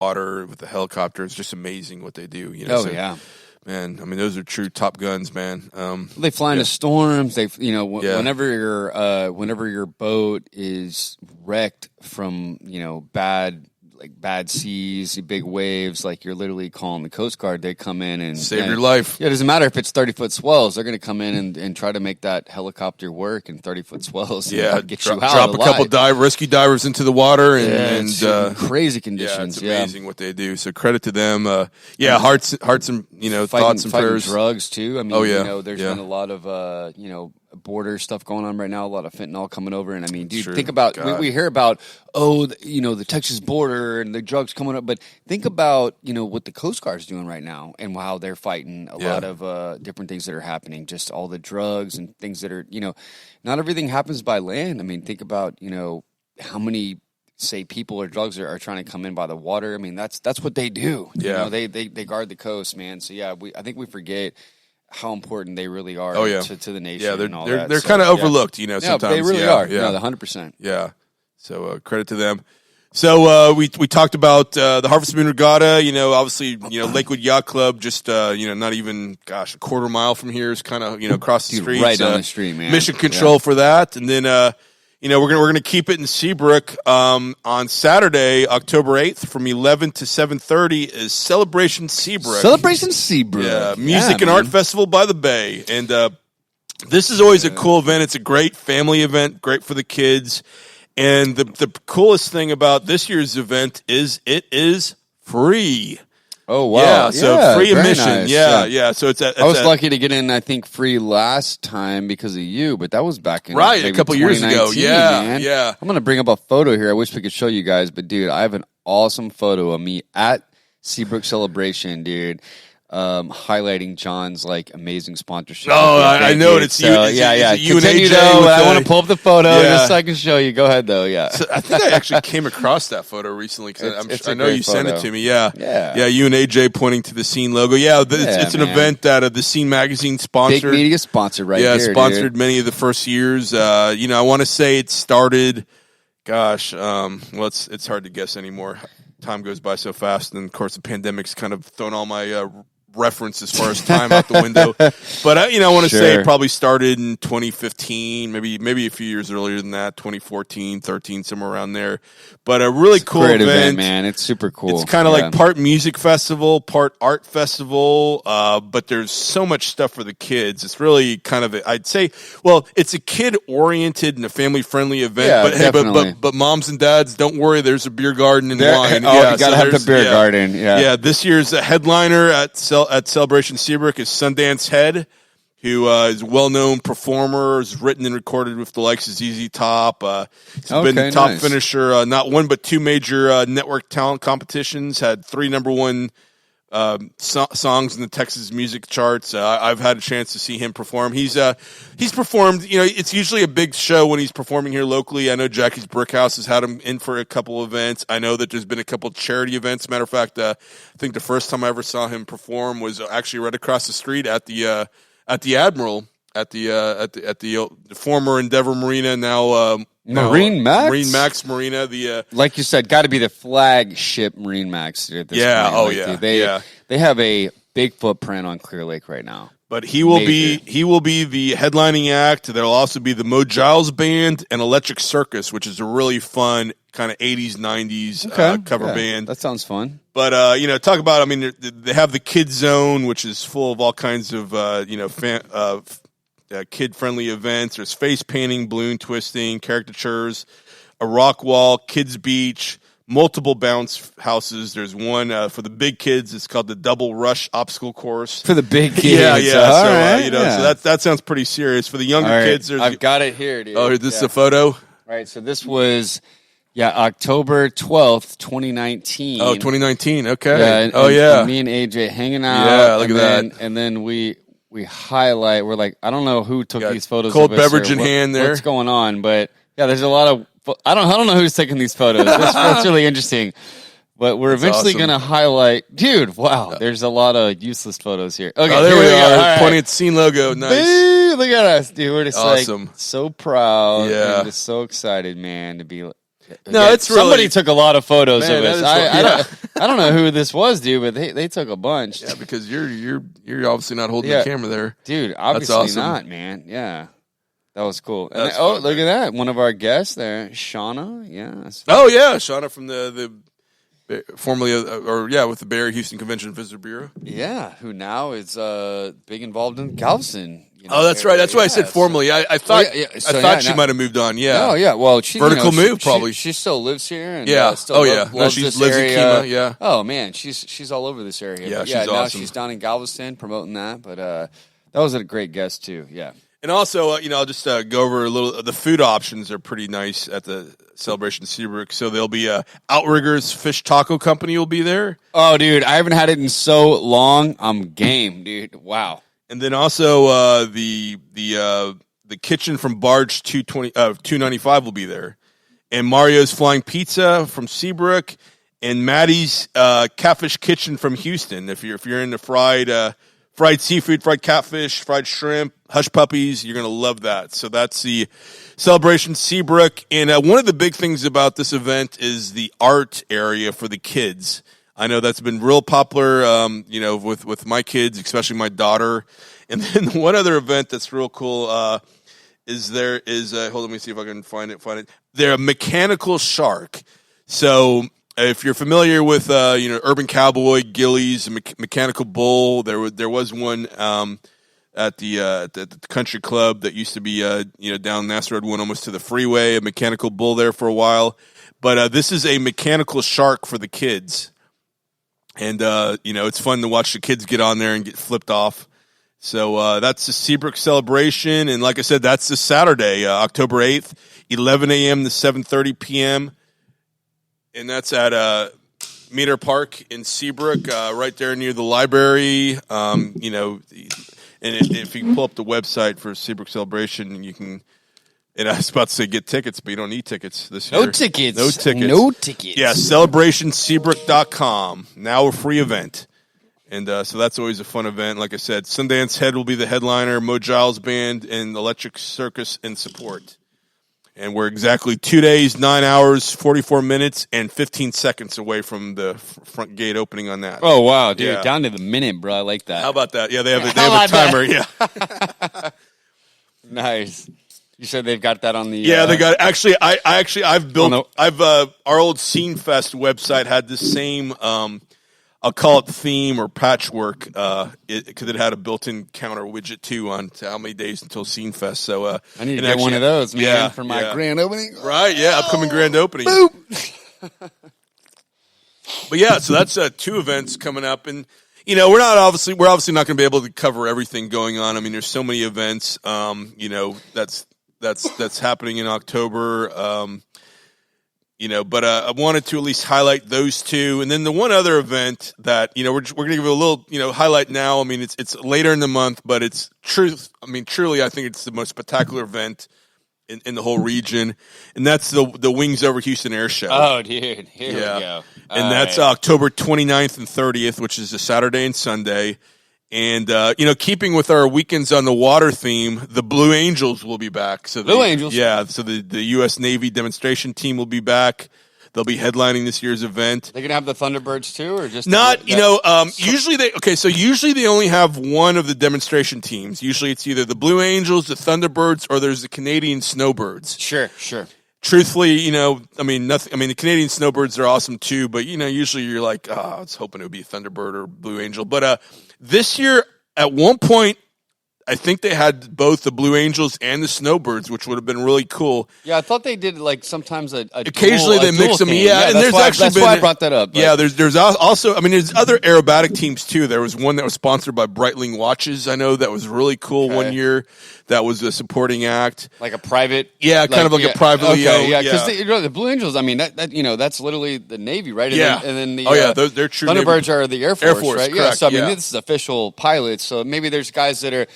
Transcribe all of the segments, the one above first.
water with the helicopter. It's just amazing what they do. You know, yeah. Man, I mean, those are true Top Guns, man. They fly into storms. They, Yeah. whenever your boat is wrecked from, bad seas, big waves, like you're literally calling the Coast Guard. They come in and Save your life. Yeah, it doesn't matter if it's 30-foot swells. They're going to come in and try to make that helicopter work in 30-foot swells. Yeah, and get you out drop a alive. couple rescue divers into the water, and It's in crazy conditions. Yeah, it's amazing what they do. So credit to them. Hearts and thoughts and prayers. Drugs too. I mean, there's Yeah. been a lot of border stuff going on right now. A lot of fentanyl coming over, and I mean, dude, True. think about God. we hear about the Texas border and the drugs coming up, but think about what the Coast Guard's doing right now and how they're fighting a lot of different things that are happening. Just all the drugs and things that are not everything happens by land. I mean, think about how many say people or drugs are trying to come in by the water. I mean, that's what they do. Yeah. They guard the coast, man. So yeah, I think we forget how important they really are to the nation. Yeah, and all they're kind of overlooked, sometimes. Yeah, they really are. Yeah, No, 100%. Yeah. So credit to them. So we talked about the Harvest Moon Regatta. Obviously, Lakewood Yacht Club, just not even a quarter mile from here is kind of across the street, right down the street, man. Mission control for that, and then we're gonna keep it in Seabrook on Saturday, October 8th, from 11 to 7:30 is Celebration Seabrook. Celebration Seabrook. Yeah, music and art festival by the bay, and this is always a cool event. It's a great family event, great for the kids. And the coolest thing about this year's event is it is free. Oh, wow. Yeah, so free admission. Nice. Yeah. So I was lucky to get in, I think, free last time because of you, but that was back in a couple years ago. Yeah, man. yeah. I'm going to bring up a photo here. I wish we could show you guys, but dude, I have an awesome photo of me at Seabrook Celebration, dude. Highlighting John's amazing sponsorship. Oh, I know it. It's you. Yeah. You and Continue, AJ. though, I want to pull up the photo just so I can show you. Go ahead, though. Yeah. So I think I actually came across that photo recently because I know you sent it to me. Yeah. You and AJ pointing to the Scene logo. Yeah, it's an event that the Scene magazine sponsored. Big media sponsor, right? Yeah, here, sponsored dude. many of the first years. I want to say it started. Gosh, it's hard to guess anymore. Time goes by so fast, and of course the pandemic's kind of thrown all my reference as far as time out the window. But I want to say it probably started in 2015, maybe a few years earlier than that, 2014, 13, somewhere around there. But a really cool great event, man. It's super cool. It's kind of like part music festival, part art festival, but there's so much stuff for the kids. It's really kind of, I'd say, it's a kid-oriented and a family-friendly event. Yeah, but moms and dads, don't worry, there's a beer garden and wine. You got to have the beer garden. Yeah, this year's headliner at Celebration Seabrook is Sundance Head, who is a well-known performer, has written and recorded with the likes of ZZ Top. He's been the top finisher, not one but two major network talent competitions, had 3 number one songs in the Texas music charts. I've had a chance to see him perform. He's performed, it's usually a big show when he's performing here locally. I know Jackie's Brickhouse has had him in for a couple events. I know that there's been a couple charity events. Matter of fact, I think the first time I ever saw him perform was actually right across the street at the Admiral, at the former Endeavor Marina, now Marine Max Marina. Like you said, got to be the flagship Marine Max at this point. They have a big footprint on Clear Lake right now. But he will be the headlining act. There'll also be the Mo Giles Band and Electric Circus, which is a really fun kind of 80s, 90s cover band. That sounds fun. But, talk about, they have the Kid Zone, which is full of all kinds of, kid-friendly events. There's face painting, balloon twisting, caricatures, a rock wall, kids beach, multiple bounce houses. There's one for the big kids. It's called the Double Rush Obstacle Course. For the big kids. So that sounds pretty serious. For the younger kids, I've got it here, dude. Oh, this is a photo? All right, so this was... October 12th, 2019. Oh, 2019. Okay. And me and AJ hanging out. Yeah, look at that. And then we highlight. We're like, I don't know who took these photos. Cold beverage in hand there. What's going on? But there's a lot of. I don't know who's taking these photos. That's really interesting. But we're eventually going to highlight. Dude, wow. There's a lot of useless photos here. Okay, there we are. Right. Pointing at the Scene logo. Nice. Dude, look at us, dude. We're just awesome. so proud. Yeah. And just so excited, man, to be. No, it's really, somebody took a lot of photos of us. I don't know who this was, dude, but they took a bunch. Yeah, because you're obviously not holding the camera there, dude. Obviously awesome. Not, man. Yeah, that was cool. And look at that, one of our guests there, Shauna. Yes. Oh yeah, Shauna from the formerly with the Bay Area Houston Convention Visitor Bureau. Yeah, who now is big involved in Galveston. That's right. That's why I said formerly. I thought she might have moved on. Yeah. Oh yeah. Well, she vertical move probably. She still lives here. And, Still loves this lives area. in Kemah. Yeah. Oh man, she's all over this area. Yeah, she's awesome. Now she's down in Galveston promoting that. But that was a great guest too. Yeah. And also, I'll just go over a little. The food options are pretty nice at the Celebration Seabrook. So there'll be Outriggers Fish Taco Company will be there. Oh, dude, I haven't had it in so long. I'm game, dude. Wow. And then also the kitchen from Barge 295 will be there, and Mario's Flying Pizza from Seabrook, and Maddie's Catfish Kitchen from Houston. If you're into fried seafood, fried catfish, fried shrimp, hush puppies, you're gonna love that. So that's the Celebration Seabrook, and one of the big things about this event is the art area for the kids. I know that's been real popular, with my kids, especially my daughter. And then one other event that's real cool hold on, let me see if I can find it. They're a mechanical shark. So if you're familiar with, Urban Cowboy, Gillies, Mechanical Bull, there was one at the country club that used to be, down Nassau Road 1 almost to the freeway, a Mechanical Bull there for a while. But this is a mechanical shark for the kids. And, it's fun to watch the kids get on there and get flipped off. So that's the Seabrook Celebration. And like I said, that's this Saturday, October 8th, 11 a.m. to 7:30 p.m. And that's at Meter Park in Seabrook, right there near the library. And if you pull up the website for Seabrook Celebration, you can... And I was about to say get tickets, but you don't need tickets this year. No tickets. No tickets. Yeah, celebrationseabrook.com. Now a free event. And so that's always a fun event. Like I said, Sundance Head will be the headliner, Mo Giles Band, and Electric Circus in support. And we're exactly 2 days, 9 hours, 44 minutes, and 15 seconds away from the front gate opening on that. Oh, wow, dude. Yeah. Down to the minute, bro. I like that. How about that? Yeah, they have a timer. Yeah. Nice. You said they've got that on the... Yeah, they got... Actually, I've built... our old Scene Fest website had the same... I'll call it theme or patchwork, because it had a built-in counter widget too on how many days until Scene Fest. So I need to get one of those, man, for my grand opening. Right? Yeah, upcoming grand opening. Boop. But yeah, so that's 2 events coming up, and we're obviously not going to be able to cover everything going on. I mean, there's so many events. That's happening in October. But I wanted to at least highlight those 2, and then the one other event that we're going to give a little highlight now. I mean, it's later in the month, but it's truth. I mean, truly, I think it's the most spectacular event in the whole region, and that's the Wings Over Houston Air Show. Oh, dude, here we go. And that's October 29th and 30th, which is a Saturday and Sunday. And, keeping with our Weekends on the Water theme, the Blue Angels will be back. So Blue Angels? Yeah, so the U.S. Navy demonstration team will be back. They'll be headlining this year's event. They're going to have the Thunderbirds too, or just... usually they only have one of the demonstration teams. Usually it's either the Blue Angels, the Thunderbirds, or there's the Canadian Snowbirds. Sure. Truthfully, the Canadian Snowbirds are awesome too, but, usually you're like, I was hoping it would be a Thunderbird or Blue Angel. But this year, at one point, I think they had both the Blue Angels and the Snowbirds, which would have been really cool. Yeah, I thought they did sometimes occasionally they mix them. Thing. Yeah, and that's why I brought that up. But. Yeah, there's also there's other aerobatic teams too. There was one that was sponsored by Breitling Watches. I know that was really cool one year. That was a supporting act, like a private. Yeah, kind of like a privately owned. Yeah, because the Blue Angels. I mean, that's literally the Navy, right? Yeah, and then the they're true. Thunderbirds are the Air Force, right? Correct, yeah, so I mean, this is official pilots. So maybe there's guys that are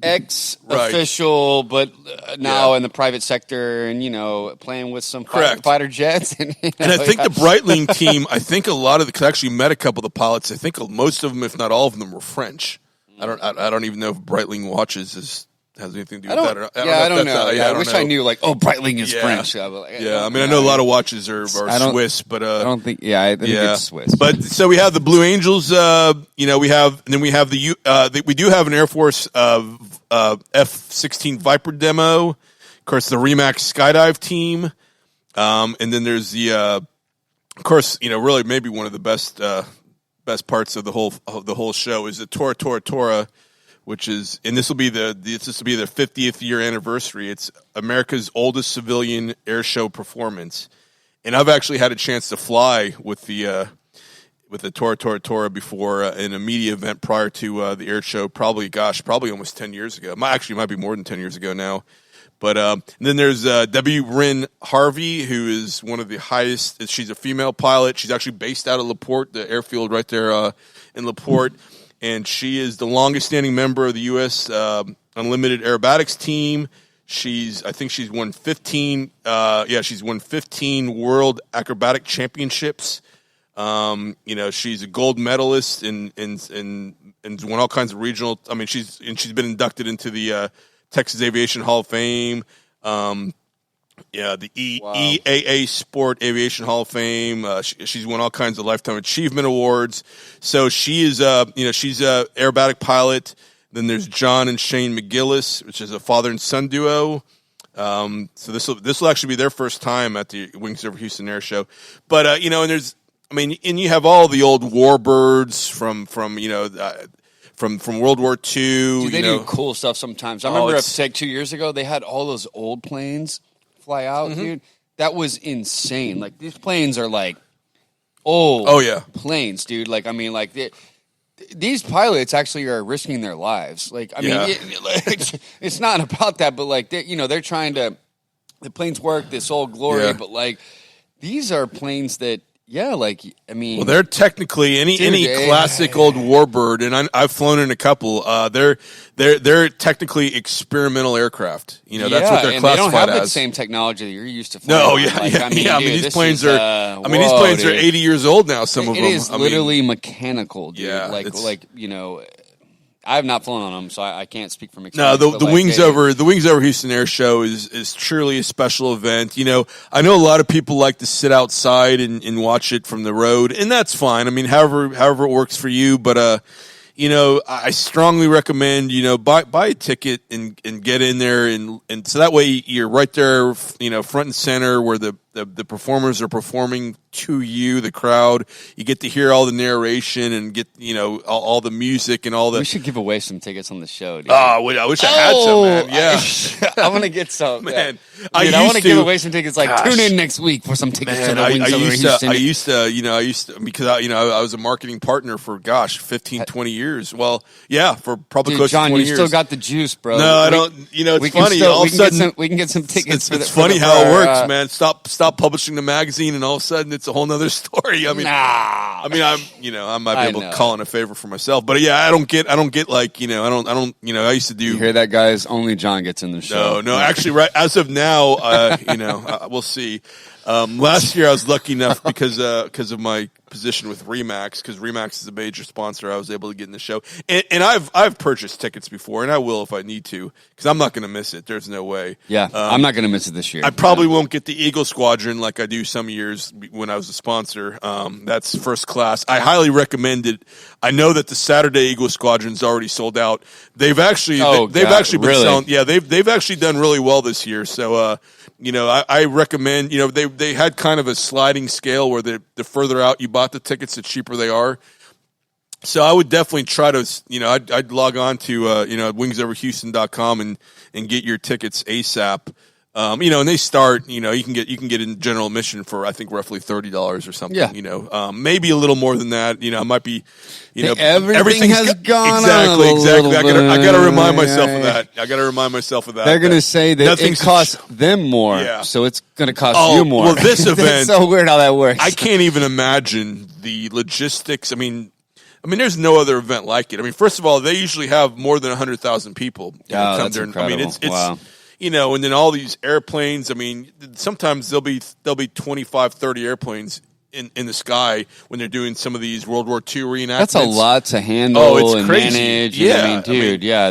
ex-official, but now in the private sector, and playing with some fighter jets. And I think the Breitling team, I think a lot of I actually met a couple of the pilots. I think most of them, if not all of them, were French. I don't even know if Breitling Watches is has anything to do with that. Or not. I don't know. I wish I knew. Like, Breitling is French. I mean, I know a lot of watches are Swiss, but I don't think. Yeah, I think it's Swiss. But so we have the Blue Angels. We do have an Air Force F-16 Viper demo. Of course, the Remax Skydive team, and then there's the, of course, really maybe one of the best parts of the whole show is the Tora, which is, and this will be their 50th year anniversary. It's America's oldest civilian air show performance, and I've actually had a chance to fly with the Tora before in a media event prior to the air show. Probably almost 10 years ago. It might be more than 10 years ago now. But and then there's Debbie Wren Harvey, who is one of the highest. She's a female pilot. She's actually based out of LaPorte, the airfield right there in LaPorte. And she is the longest-standing member of the U.S. Unlimited Aerobatics team. I think she's won 15. She's won 15 World Acrobatic Championships. She's a gold medalist and won all kinds of regional. I mean, she's been inducted into the Texas Aviation Hall of Fame. The EAA Sport Aviation Hall of Fame. She's won all kinds of lifetime achievement awards. So she is, she's a aerobatic pilot. Then there's John and Shane McGillis, which is a father and son duo. So this will actually be their first time at the Wings Over Houston Air Show. But and you have all the old warbirds from World War II. Dude, they do cool stuff sometimes. I remember 2 years ago, they had all those old planes fly out, dude. That was insane. Like, these planes are like old planes, dude. Like, I mean, like, these pilots actually are risking their lives. Like, I mean, it's not about that, but like, they're trying to, the planes work, this old glory, but like, these are planes that, well, they're technically any classic old warbird, and I've flown in a couple. They're technically experimental aircraft. That's what they're classified as. They don't have the same technology that you're used to flying. No, these planes are 80 years old now. Some of them. It is literally mechanical, dude. Yeah, I have not flown on them, so I can't speak from experience. No, the Wings Over Houston Air Show is truly a special event. I know a lot of people like to sit outside and watch it from the road, and that's fine. I mean, however it works for you, but I strongly recommend buy a ticket and get in there, and so that way you're right there, front and center where the performers are performing to you, the crowd. You get to hear all the narration and get all the music and all the. We should give away some tickets on the show, dude. Oh, I wish I had some, man. Yeah, I want to get some, man. Dude, I want to give away some tickets. Like, tune in next week for some tickets. Man, I used to because I was a marketing partner for 15, 20 years. Well, yeah, for probably close to 20 years. John, you still got the juice, bro. No, I don't. It's funny. All of a sudden, we can get some tickets. It's funny how it works, man. Stop publishing the magazine, and all of a sudden it's a whole nother story. I mean, I might be able to call in a favor for myself, but yeah, I don't get like I used to do. You hear that, guys? Only John gets in the show. No, actually, right as of now, we'll see. Last year I was lucky enough because of my position with Remax, because Remax is a major sponsor. I was able to get in the show, and I've purchased tickets before, and I will if I need to, because I'm not going to miss it. There's no way. Yeah, I'm not going to miss it this year. I probably won't get the Eagle Squadron like I do some years when I was a sponsor. That's first class. I highly recommend it. I know that the Saturday Eagle Squadron's already sold out. They've actually been selling. Yeah, they've actually done really well this year. So I recommend. They had kind of a sliding scale where the further out you bought the tickets, the cheaper they are. So I would definitely try to, I'd log on to, wingsoverhouston.com and get your tickets ASAP. And they start, you can get in general admission for, I think, roughly $30 or something. Yeah. Maybe a little more than that. It might be, everything has gone exactly. Bit. I got to remind myself of that. They're going to say that it costs them more, so it's going to cost you more. Well, this event, it's so weird how that works. I can't even imagine the logistics. I mean, there's no other event like it. I mean, first of all, they usually have more than 100,000 people come there. Incredible. I mean, it's wow. And then all these airplanes. I mean, sometimes there'll be 25, 30 airplanes in the sky when they're doing some of these World War II reenactments. That's a lot to handle and manage. Yeah,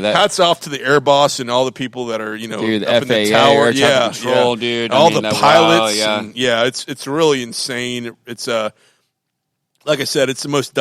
Hats off to the Air Boss and all the people that are the up FAA, in the tower, control, dude. All the pilots, it's really insane. It's like I said, it's the most